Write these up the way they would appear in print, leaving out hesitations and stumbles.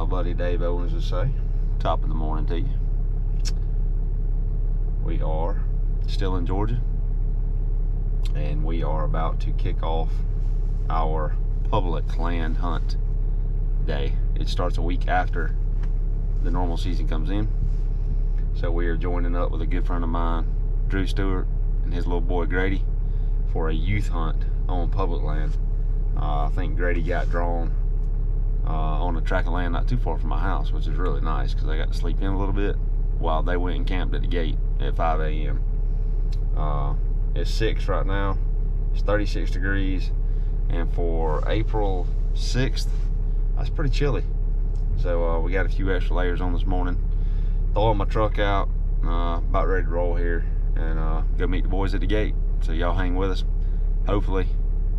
my buddy Dave Owens would say, top of the morning to you. We are still in Georgia, and we are about to kick off our public land hunt day. It starts a week after the normal season comes in. So we are joining up with a good friend of mine, Drew Stewart, and his little boy Grady for a youth hunt on public land. I think Grady got drawn on a tract of land not too far from my house, which is really nice because I got to sleep in a little bit while they went and camped at the gate at 5 a.m. It's 6 right now. It's 36 degrees, and for April 6th, that's pretty chilly. So we got a few extra layers on this morning. Throwing my truck out, about ready to roll here and go meet the boys at the gate. So y'all hang with us. Hopefully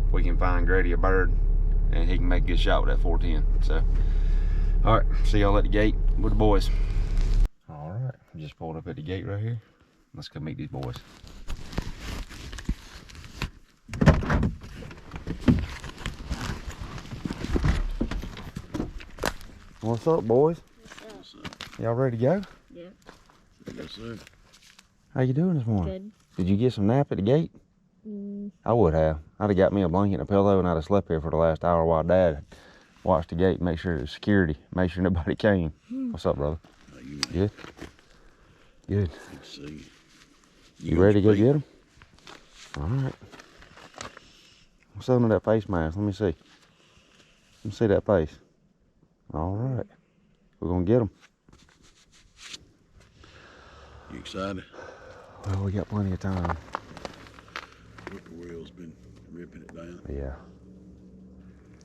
we can find Grady a bird and he can make a good shot with that 410. So, all right, see y'all at the gate with the boys. All right, just pulled up at the gate right here. Let's go meet these boys. What's up, boys? What's up? Y'all ready to go? Yeah. Yes, sir. How you doing this morning? Good. Did you get some nap at the gate? I would have. I'd have got me a blanket and a pillow, and I'd have slept here for the last hour while Dad watched the gate, make sure it was security, make sure nobody came. What's up, brother? How you? Good? Good. Let's see. You ready to go get them? All right. What's under that face mask? Let me see. Let me see that face. All right. We're going to get them. You excited? Well, we got plenty of time. Whippoorwill's been ripping it down. Yeah.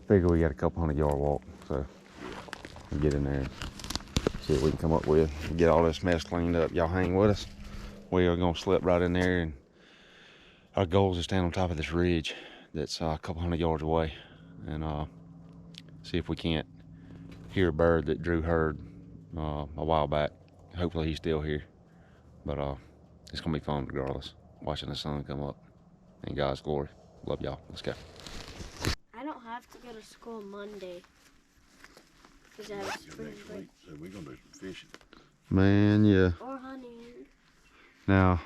Figure we got a couple 100-yard walk, so we'll get in there and see what we can come up with. We'll get all this mess cleaned up. Y'all hang with us. We are going to slip right in there, and our goal is to stand on top of this ridge that's a couple 100 yards away and see if we can't hear a bird that Drew heard a while back. Hopefully he's still here, but it's gonna be fun regardless, watching the sun come up in God's glory. Love y'all. Let's go. I don't have to go to school Monday because I have spring break. So we're gonna do some fishing. Man, yeah. Or hunting. Now,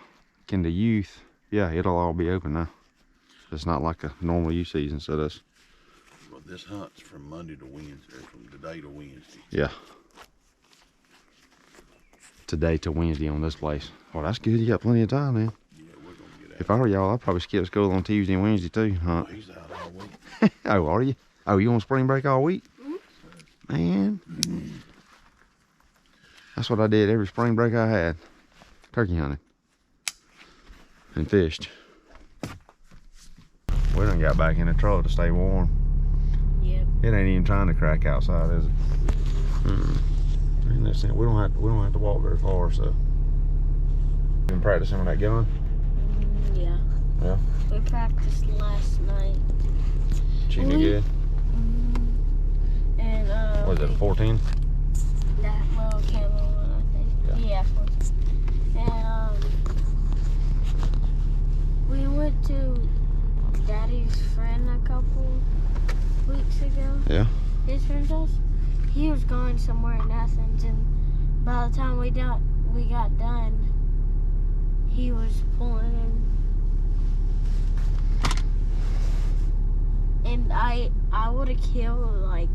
can the youth, yeah, it'll all be open now. It's not like a normal youth season, so that's... Well, this hunt's from Monday to Wednesday, from today to Wednesday. Yeah. Today to Wednesday on this place. Well, that's good. You got plenty of time then. Yeah, we're gonna get out. If I were y'all, I'd probably skip school on Tuesday and Wednesday too, huh? Oh, he's out all week. Oh, are you? Oh, you on spring break all week? Man. That's what I did every spring break I had. Turkey hunting. And fished. We done got back in the truck to stay warm. Yep. It ain't even trying to crack outside, is it? Ain't no sense. We don't have to walk very far, so. Been practicing with that gun? Yeah. Yeah. We practiced last night. Shooting it good? And What is it, a 410? that little camo one, I think. Yeah, 14. And we went to Daddy's friend a couple weeks ago. Yeah. His friend's house. He was going somewhere in Athens, and by the time we got done, he was pulling in. And I would have killed like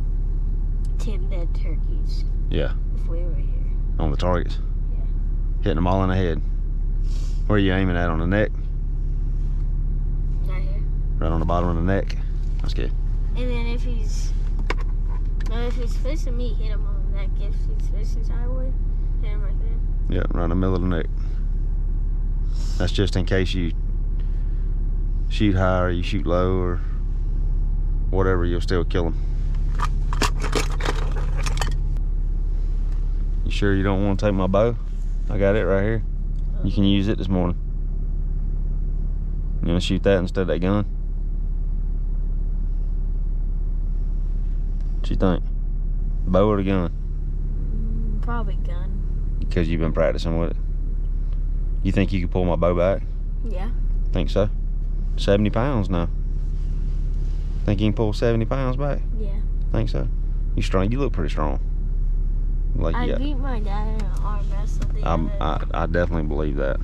10 dead turkeys. Yeah. If we were here. On the targets? Yeah. Hitting them all in the head. Where are you aiming at, on the neck? Right here. Right on the bottom of the neck? That's good. And then if he's facing me, hit him on the neck. If he's facing sideways, hit him right there. Yeah, right in the middle of the neck. That's just in case you shoot high or you shoot low or whatever, you'll still kill them. You sure you don't want to take my bow? I got it right here. You can use it this morning. You want to shoot that instead of that gun? What you think? Bow or the gun? Probably gun. Because you've been practicing with it. You think you could pull my bow back? Yeah. Think so? 70 pounds now. Think you can pull 70 pounds back? Yeah. Think so? You strong? You look pretty strong. Like, I yeah, beat my dad in an arm wrestle the other day. I definitely believe that.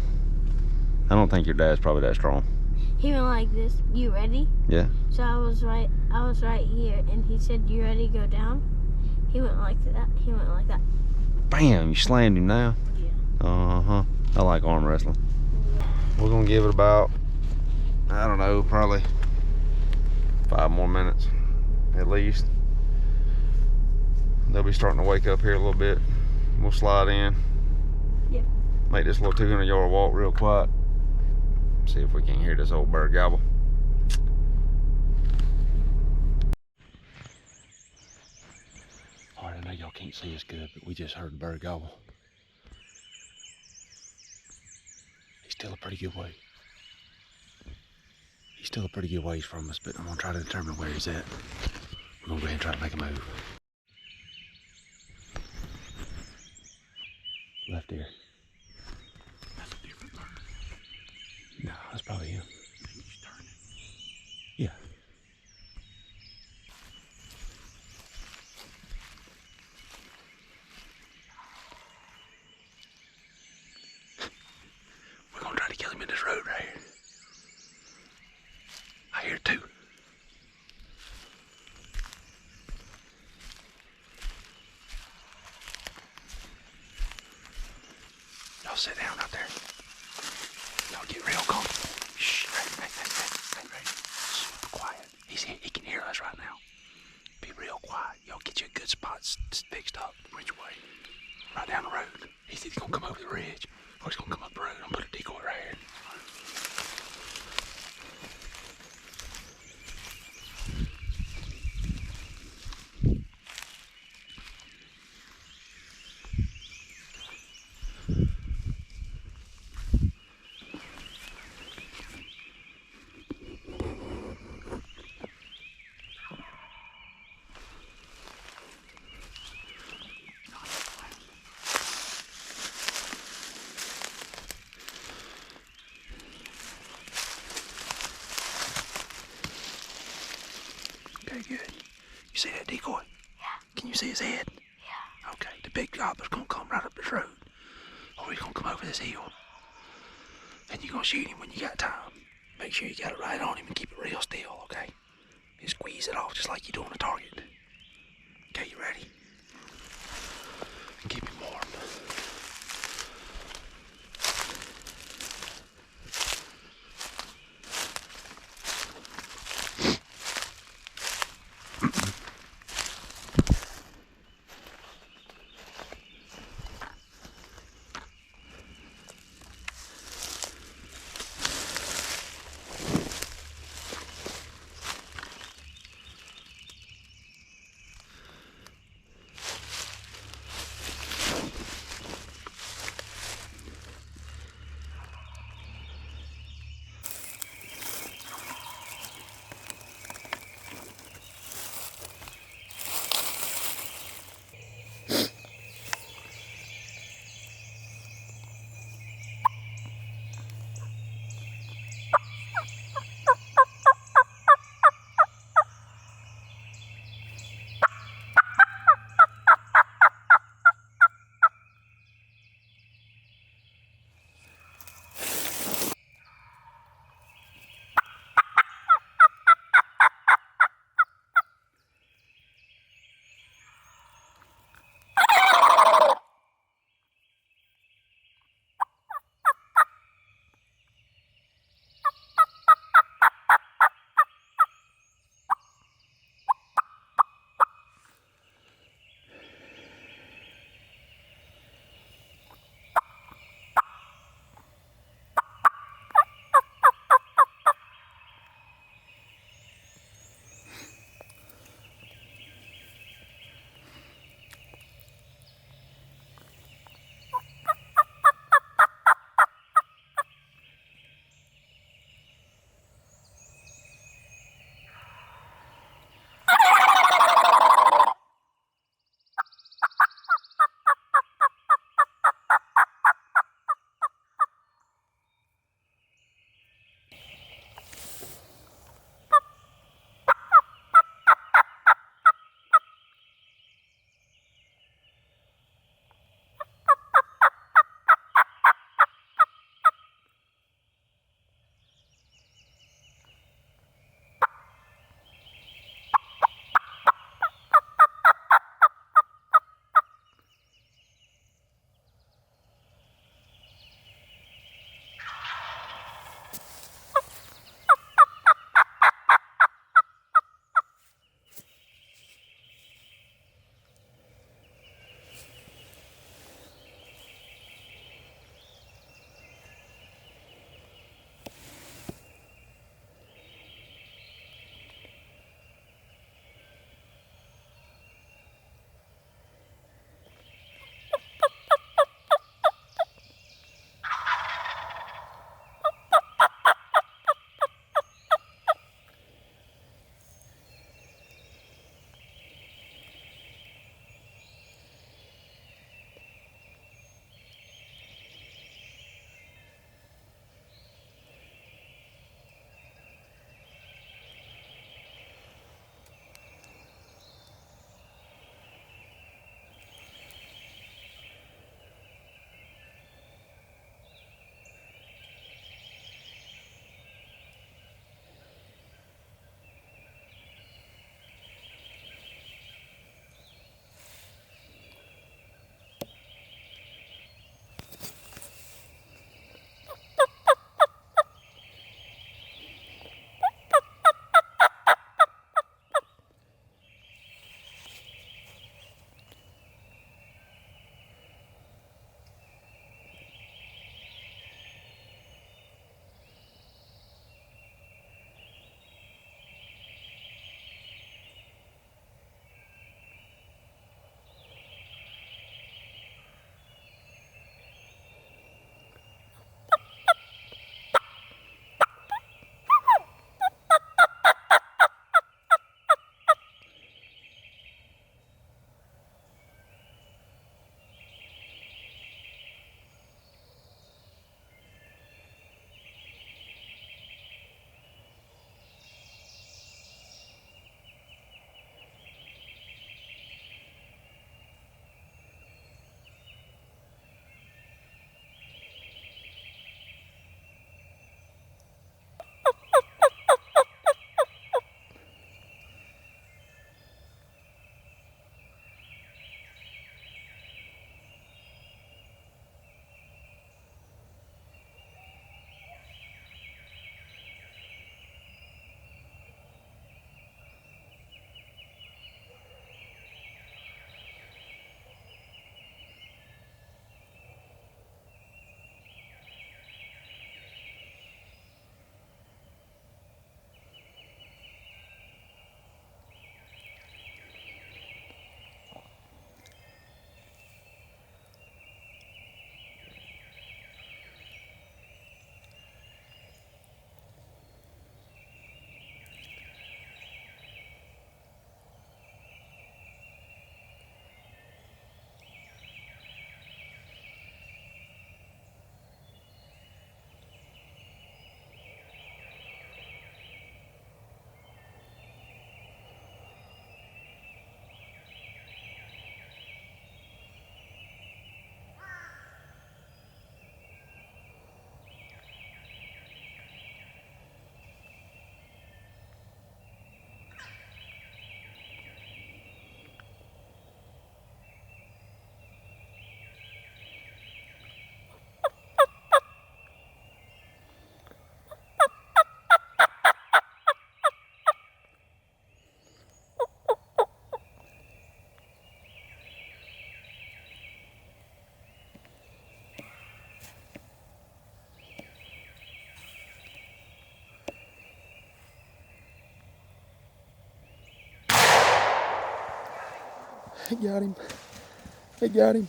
I don't think your dad's probably that strong. He went like this. You ready? Yeah. So I was right here, and he said, "You ready? Go down." He went like that. He went like that. Bam! You slammed him now. Yeah. Uh-huh. I like arm wrestling. We're gonna give it about, I don't know, probably 5 more minutes at least. They'll be starting to wake up here a little bit. We'll slide in. Yeah. Make this little 200-yard walk real quiet. See if we can hear this old bird gobble. All right, I know y'all can't see us good, but we just heard the bird gobble. He's still a pretty good way. He's still a pretty good ways from us, but I'm gonna try to determine where he's at. We're gonna go ahead and try to make a move. Left ear. That's a different bird. No, that's probably him. He's turning. Yeah. We're gonna try to kill him in this road right here. I hear it too. Y'all sit down out there. Y'all get real calm. Shh. Hey. Super quiet. He can hear us right now. Be real quiet. Y'all get you a good spot fixed up. Which way? Right down the road. He's either gonna come over the ridge or he's gonna come up the road. I'm gonna put a decoy right here. Okay, good. You see that decoy? Yeah. Can you see his head? Yeah. Okay, the big gobbler's gonna come right up this road. Or he's gonna come over this hill. And you're gonna shoot him when you got time. Make sure you got it right on him and keep it real still, okay? And squeeze it off just like you do on a target. Okay, you ready? And keep him warm. I got him. I got him.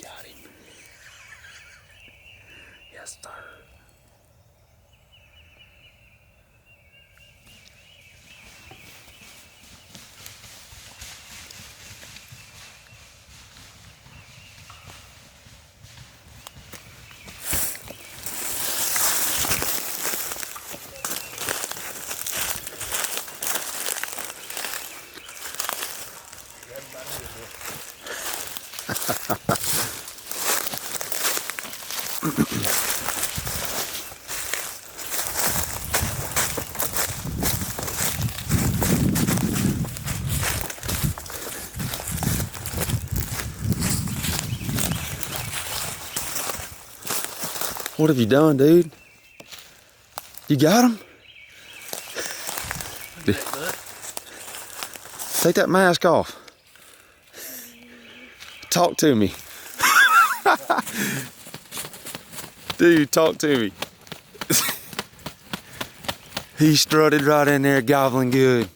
Got him. Yes, sir. What have you done, dude? You got him? Take that mask off. Talk to me. Dude, talk to me. He strutted right in there gobbling good.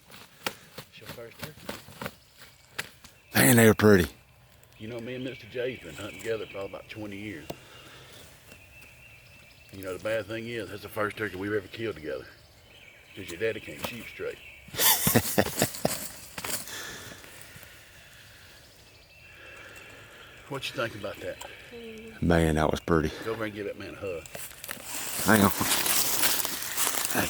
Your first turkey? Man, they were pretty. You know, me and Mr. Jay's been hunting together for about 20 years. You know, the bad thing is, that's the first turkey we've ever killed together. Because your daddy can't shoot straight. What you think about that? Man, that was pretty. Go over and give that man a hug. Hang on. Hey.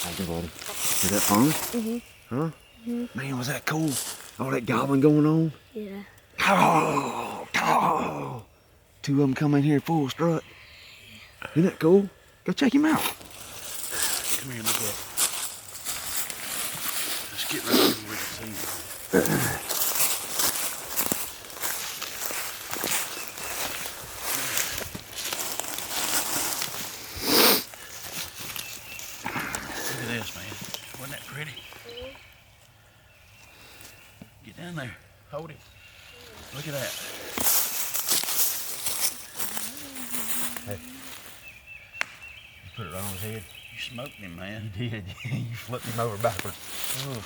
Thank you, buddy. Is that fun? Huh? Man, was that cool? All that gobbling going on? Yeah. Oh, oh. Two of them come in here full strut. Isn't that cool? Go check him out. Come here, look up. Let's get right over where we can see him. Look at this, man. Wasn't that pretty? Get down there. Hold him. Look at that. Hey. You put it right on his head. You smoked him, man. You did. You flipped him over backwards. Ooh.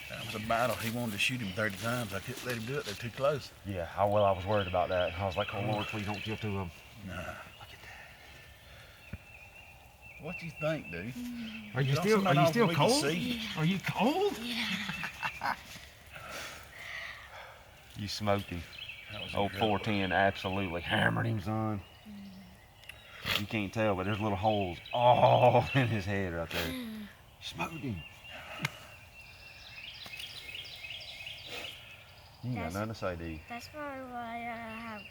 That was a battle. He wanted to shoot him 30 times. I couldn't let him do it. They're too close. Yeah, I was worried about that. I was like, oh Lord, please don't kill two of them. Nah. Look at that. What you think, dude? Are you Don't still somebody else we can cold? see? Are you cold? Yeah. You smoked him. That was Oh, incredible. 410 absolutely hammered him, son. You can't tell, but there's little holes all in his head right there. Smoked him. You ain't got nothing to say, do you? That's probably why I have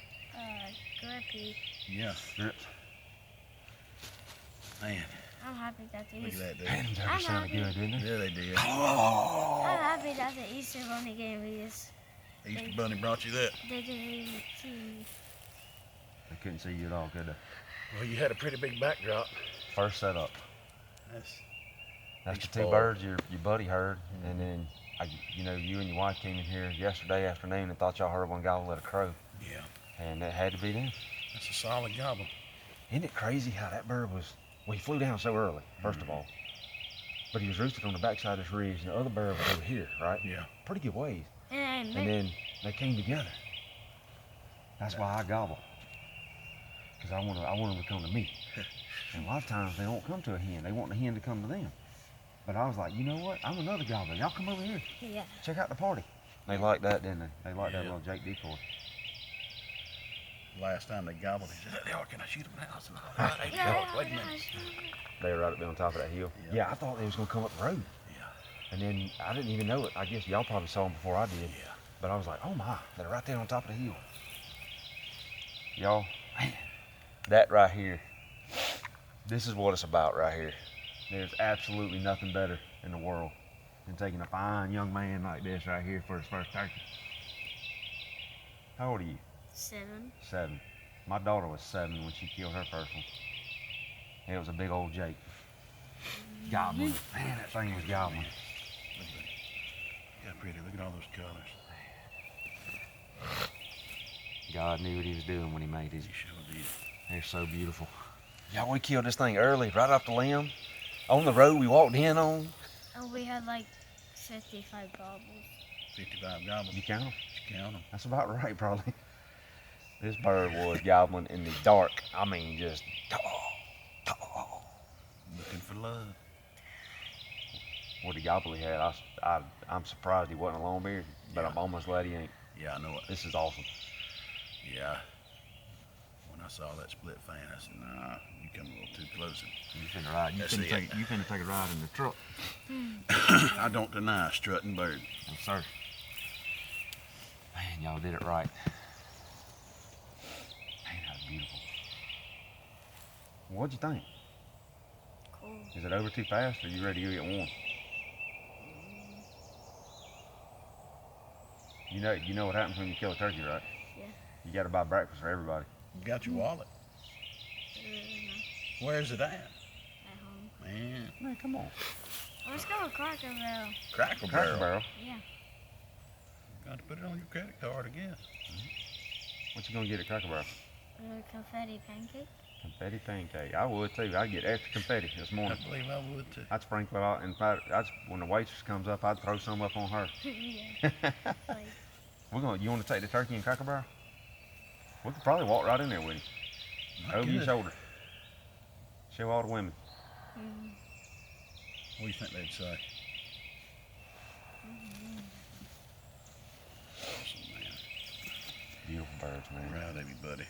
grippy. Yeah. Strips. Man, I'm happy that the look at Easter. that, dude. Man, them I'm turkeys sounded happy. good, didn't they? Yeah, they did. Oh. I'm happy that the Easter Bunny gave me this. Easter Bunny brought you that. They didn't even see me. They couldn't see you at all, could they? Well, you had a pretty big backdrop. First setup. That's That's Each the two ball. birds your buddy heard, and then you and your wife came in here yesterday afternoon and thought y'all heard one gobble at a crow, yeah. and that had to be them. That's a solid gobble. Isn't it crazy how that bird was, well, he flew down so early, first of all, but he was roosted on the backside of this ridge, and the other bird was over here, right? Yeah. Pretty good ways. And And then they came together. That's why I gobble. Because I want them to come to me. And a lot of times they don't come to a hen. They want the hen to come to them. But I was like, you know what? I'm another gobbler. Y'all come over here. yeah. Check out the party. They liked that, didn't they? They liked that Yeah. little Jake decoy. Last time they gobbled, he said, "Oh, can I shoot him now?" I said, "All right, Yeah. wait a minute." They were right up there on top of that hill. Yeah. Yeah, I thought they was gonna come up the road. Yeah. And then I didn't even know it. I guess y'all probably saw them before I did. Yeah. But I was like, oh my, they're right there on top of the hill. Y'all, man, that right here, this is what it's about right here. There's absolutely nothing better in the world than taking a fine young man like this right here for his first turkey. How old are you? 7. 7. My daughter was 7 when she killed her first one. It was a big old Jake. Gobbling. Man, that thing was gobbling. Look at that. Yeah, pretty. Look at all those colors. God knew what he was doing when he made these. He sure did. They're so beautiful. Y'all, we killed this thing early, right off the limb. On the road we walked in on. Oh, we had like 55 gobbles. 55 gobbles. You count them? You count them. That's about right, probably. This bird was gobbling in the dark. I mean, just. Looking for love. What a gobble he had. I'm surprised he wasn't a long beard, but Yeah. I'm almost glad he ain't. Yeah, I know it. This is awesome. Yeah. When I saw that split fan, I said, "Nah, you come a little too close." You finna ride. You That's finna it. take a ride in the truck. I don't deny a strutting bird. Yes, sir. Man, y'all did it right. Man, that was beautiful. What'd you think? Cool. Is it over too fast, or are you ready to go get warm? You know what happens when you kill a turkey, right? Yeah. You got to buy breakfast for everybody. You got your wallet. Where's it at? At home. Man, Man, come on. Let's go with Cracker Barrel. Cracker Cracker Barrel. Barrel. Yeah. Got to put it on your credit card, I guess. What you gonna get at Cracker Barrel? Confetti pancake. Confetti pancake. I would too. I'd get extra confetti this I morning. believe I would too. I'd sprinkle it out. In fact, when the waitress comes up, I'd throw some up on her. Yeah. Like, You want to take the turkey and Cracker Barrel? We could probably walk right in there with you. I Over your could. shoulder. Show all the women. What do you think they'd say? Awesome, man. Beautiful birds, man. Proud of you, buddy.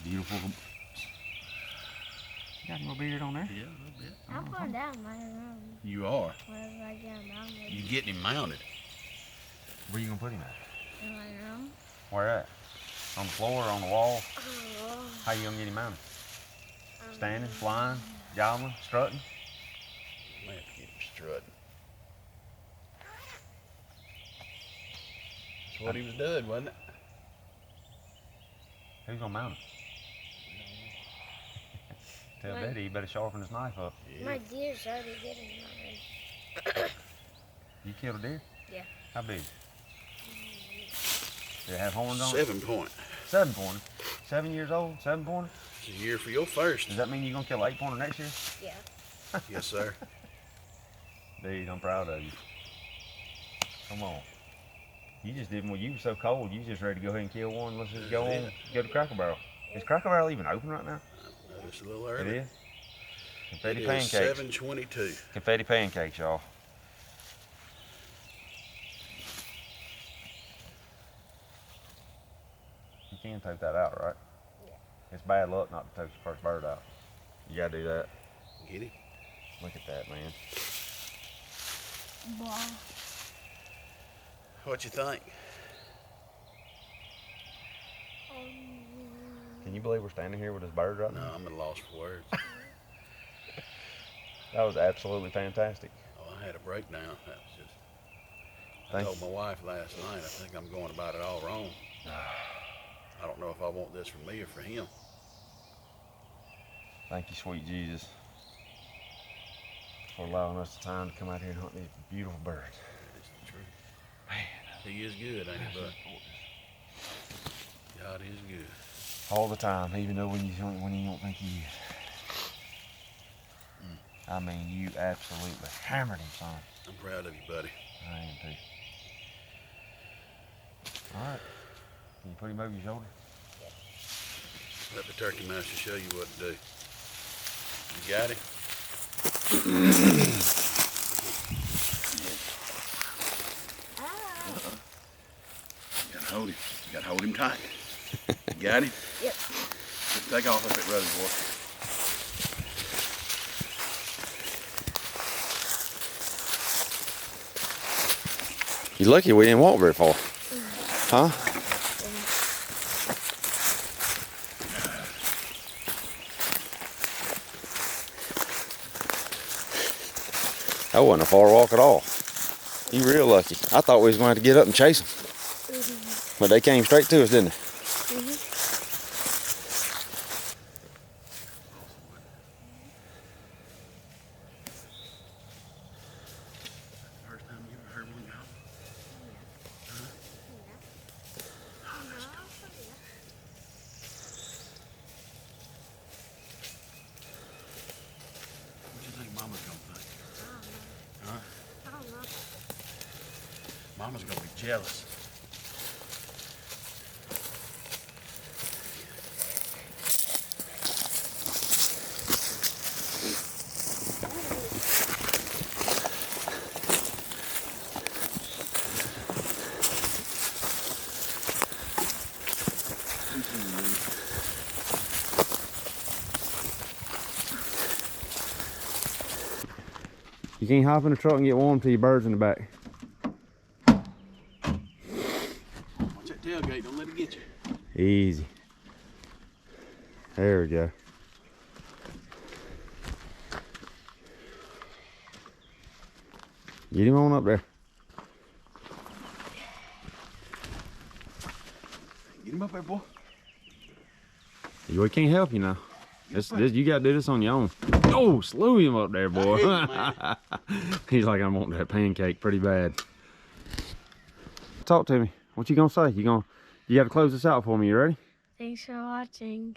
Beautiful. You got a little beard on there? Yeah, a little bit. I'm going down my room You are. whenever I get mounted. You getting him mounted. Where you gonna put him at? In my room. Where at? On the floor or on the wall? Oh. How you gonna get him mounted? Standing, flying, gobbling, strutting? Man, have to get him strutting. That's what he was doing, wasn't it? Who's gonna mount him? Tell Right. Daddy he better sharpen his knife up. My deer's already getting mounted. You killed a deer? Yeah. How big? Did it have horns on it? 7 point. 7 pointer. 7 years old, 7 pointer. It's a year for your first. Does that mean you're gonna kill an 8 pointer next year? Yeah. Yes, sir. Dude, I'm proud of you. Come on. You just didn't, you were so cold, you just ready to go ahead and kill one. Let's just go on, go to Cracker Barrel. Is Cracker Barrel even open right now? No, it's a little It early. is. Confetti It is pancakes. 7:22. Confetti pancakes, y'all. You can take that out, right? Yeah. It's bad luck not to take the first bird out. You gotta do that. Get him. Look at that, man. Blah. What you think? Can you believe we're standing here with this bird right No, now? I'm at a loss for words. That was absolutely fantastic. Oh, I had a breakdown. That was just. I Thank told my wife last night, I think I'm going about it all wrong. I don't know if I want this for me or for him. Thank you, sweet Jesus, for allowing us the time to come out here and hunt these beautiful birds. It's the truth. Man, He is good, ain't he, that's bud? important. God is good. All the time, even though when you don't think he is. I mean, you absolutely hammered him, son. I'm proud of you, buddy. I am too. All right. Can you put him over your shoulder? Let the turkey master show you what to do. You got it? You gotta hold him. You gotta hold him tight. You got him? Yep. Just take off up that road, boy. You're lucky we didn't walk very far. Huh? That wasn't a far walk at all. You real lucky. I thought we was going to have to get up and chase them. But they came straight to us, didn't they? First time you ever heard one go? Huh? Oh, that's dope. What you think Mama's gonna think? Huh? I don't know. Mama's gonna be jealous. You can't hop in the truck and get warm till your bird's in the back. Watch that tailgate, don't let it get you. Easy. There we go. Get him on up there. Get him up there, boy. We can't help you now. You gotta do this on your own. Oh, slew him up there, boy. He's like, I want that pancake pretty bad. Talk to me. What you gonna say? You gotta close this out for me. You ready? Thanks for watching.